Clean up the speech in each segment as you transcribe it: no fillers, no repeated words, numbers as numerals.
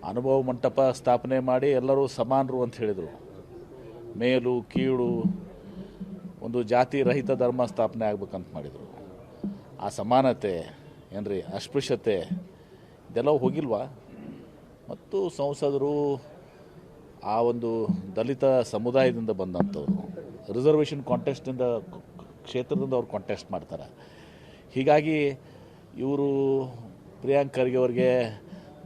ಅನುಭವ ಮಂಟಪ ಸ್ಥಾಪನೆ ಮಾಡಿ ಎಲ್ಲರೂ ಸಮಾನರು ಅಂತ ಹೇಳಿದರು. ಮೇಲು ಕೀಳು ಒಂದು ಜಾತಿ ರಹಿತ ಧರ್ಮ ಸ್ಥಾಪನೆ ಆಗ್ಬೇಕಂತ ಮಾಡಿದರು. ಆ ಸಮಾನತೆ ಏನ್ರಿ, ಅಸ್ಪೃಶ್ಯತೆ ಇದೆಲ್ಲ ಹೋಗಿಲ್ವಾ? ಮತ್ತು ಸಂಸದರು ಆ ಒಂದು ದಲಿತ ಸಮುದಾಯದಿಂದ ಬಂದಂಥವ್ರು, ರಿಸರ್ವೇಷನ್ ಕಾಂಟೆಸ್ಟಿಂದ ಕ್ಷೇತ್ರದಿಂದ ಅವ್ರು ಕಾಂಟೆಸ್ಟ್ ಮಾಡ್ತಾರೆ. ಹೀಗಾಗಿ ಇವರು ಪ್ರಿಯಾಂಕ್ ಖರ್ಗೆ ಅವ್ರಿಗೆ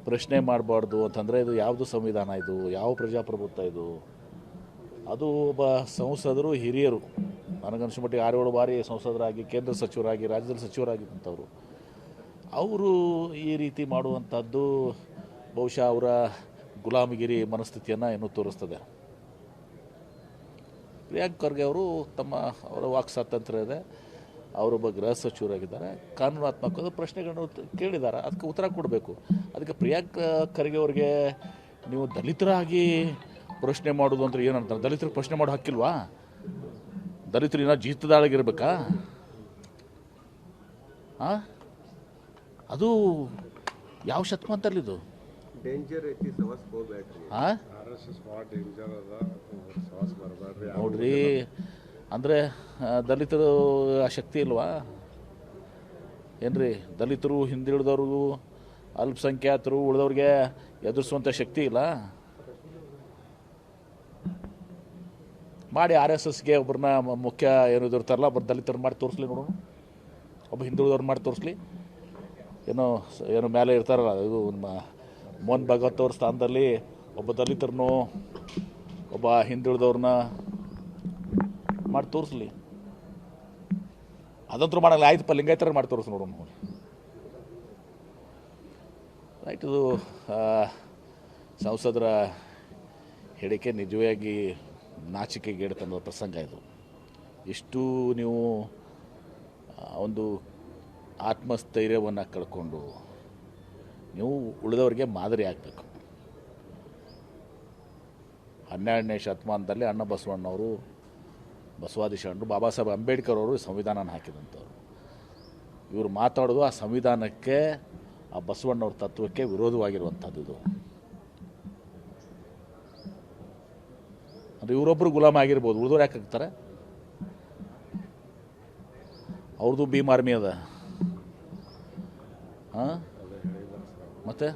ಪ್ರಶ್ನೆ ಮಾಡಬಾರ್ದು ಅಂತಂದರೆ ಇದು ಯಾವುದು ಸಂವಿಧಾನ, ಇದು ಯಾವ ಪ್ರಜಾಪ್ರಭುತ್ವ ಇದು? ಅದು ಒಬ್ಬ ಸಂಸದರು ಹಿರಿಯರು, ನನಗನ್ನಿಸೋ ಮಟ್ಟಿಗೆ 6-7 ಬಾರಿ ಸಂಸದರಾಗಿ, ಕೇಂದ್ರ ಸಚಿವರಾಗಿ, ರಾಜ್ಯದಲ್ಲಿ ಸಚಿವರಾಗಿದ್ದಂಥವ್ರು, ಅವರು ಈ ರೀತಿ ಮಾಡುವಂಥದ್ದು ಬಹುಶಃ ಅವರ ಗುಲಾಮಗಿರಿ ಮನಸ್ಥಿತಿಯನ್ನು ಇನ್ನೂ ತೋರಿಸ್ತದೆ. ಪ್ರಿಯಾಂಕ್ ಖರ್ಗೆ ಅವರು ಅವರ ವಾಕ್ ಸ್ವಾತಂತ್ರ್ಯ ಇದೆ, ಅವರೊಬ್ಬ ಗೃಹ ಸಚಿವರಾಗಿದ್ದಾರೆ, ಕಾನೂನಾತ್ಮಕವಾದ ಪ್ರಶ್ನೆಗಳನ್ನು ಕೇಳಿದ್ದಾರೆ, ಅದಕ್ಕೆ ಉತ್ತರ ಕೊಡಬೇಕು. ಅದಕ್ಕೆ ಪ್ರಿಯಾಂಕ್ ಖರ್ಗೆ ಅವ್ರಿಗೆ ನೀವು ದಲಿತರಾಗಿ ಪ್ರಶ್ನೆ ಮಾಡೋದು ಅಂದರೆ ಏನಂತಾರೆ? ದಲಿತರಿಗೆ ಪ್ರಶ್ನೆ ಮಾಡೋ ಹಕ್ಕಿಲ್ವಾ? ದಲಿತರು ಇನ್ನೂ ಜೀತದಾಳಾಗಿರ್ಬೇಕಾ? ಹಾಂ, ಅದು ಯಾವ ಶತಮಾನದಲ್ಲಿದು? ಹಾಂ ನೋಡ್ರಿ, ಅಂದರೆ ದಲಿತರು ಆ ಶಕ್ತಿ ಇಲ್ವಾ ಏನ್ರಿ? ದಲಿತರು, ಹಿಂದುಳಿದವ್ರಿಗೂ, ಅಲ್ಪಸಂಖ್ಯಾತರು, ಉಳಿದವ್ರಿಗೆ ಎದುರಿಸುವಂಥ ಶಕ್ತಿ ಇಲ್ಲ? ಮಾಡಿ RSSಗೆ ಒಬ್ಬರನ್ನ ಮುಖ್ಯ ಏನು ಇರ್ತಾರಲ್ಲ, ಒಬ್ಬರು ದಲಿತರು ಮಾಡಿ ತೋರಿಸ್ಲಿ ನೋಡೋಣ, ಒಬ್ಬ ಹಿಂದುಳಿದವ್ರು ಮಾಡಿ ತೋರಿಸ್ಲಿ. ಏನು ಮೇಲೆ ಇರ್ತಾರಲ್ಲ, ಇದು ಮೋಹನ್ ಭಗವತ್ ಅವ್ರ ಸ್ಥಾನದಲ್ಲಿ ಒಬ್ಬ ದಲಿತರನ್ನು, ಒಬ್ಬ ಹಿಂದುಳಿದವ್ರನ್ನ ಮಾಡಿ ತೋರಿಸ್ಲಿ. ಅದಂತೂ ಮಾಡಲ್ಲ, ಆಯ್ತಪ್ಪ ಲಿಂಗಾಯತರ ಮಾಡಿ ತೋರಿಸ್ ನೋಡೋಣ. ರೈಟ್, ಇದು ಸಂಸದರ ಹೇಳಿಕೆ ನಿಜವಾಗಿ ನಾಚಿಕೆಗೇಡುತನದ ಪ್ರಸಂಗ. ಇದು ಎಷ್ಟು ನೀವು ಒಂದು ಆತ್ಮಸ್ಥೈರ್ಯವನ್ನು ಕಳ್ಕೊಂಡು ನೀವು ಉಳಿದವರಿಗೆ ಮಾದರಿ ಆಗಬೇಕು. 12ನೇ ಶತಮಾನದಲ್ಲಿ ಅಣ್ಣ ಬಸವಣ್ಣವರು, ಬಸವಾದಿ ಶರಣರು, ಬಾಬಾ ಸಾಹೇಬ್ ಅಂಬೇಡ್ಕರ್ ಅವರು ಸಂವಿಧಾನ ಹಾಕಿದಂಥವ್ರು. ಇವರು ಮಾತಾಡೋದು ಆ ಸಂವಿಧಾನಕ್ಕೆ, ಆ ಬಸವಣ್ಣವ್ರ ತತ್ವಕ್ಕೆ ವಿರೋಧವಾಗಿರುವಂಥದ್ದು. ಇದು ಅಂದರೆ ಇವರೊಬ್ಬರು ಗುಲಾಮ ಆಗಿರ್ಬೋದು, ಉಳಿದವ್ರು ಯಾಕೆ ಆಗ್ತಾರೆ? ಅವ್ರದ್ದು ಭೀಮ್ ಆರ್ಮಿ ಅದ. ಹಾಂ, ಮತ್ತೆ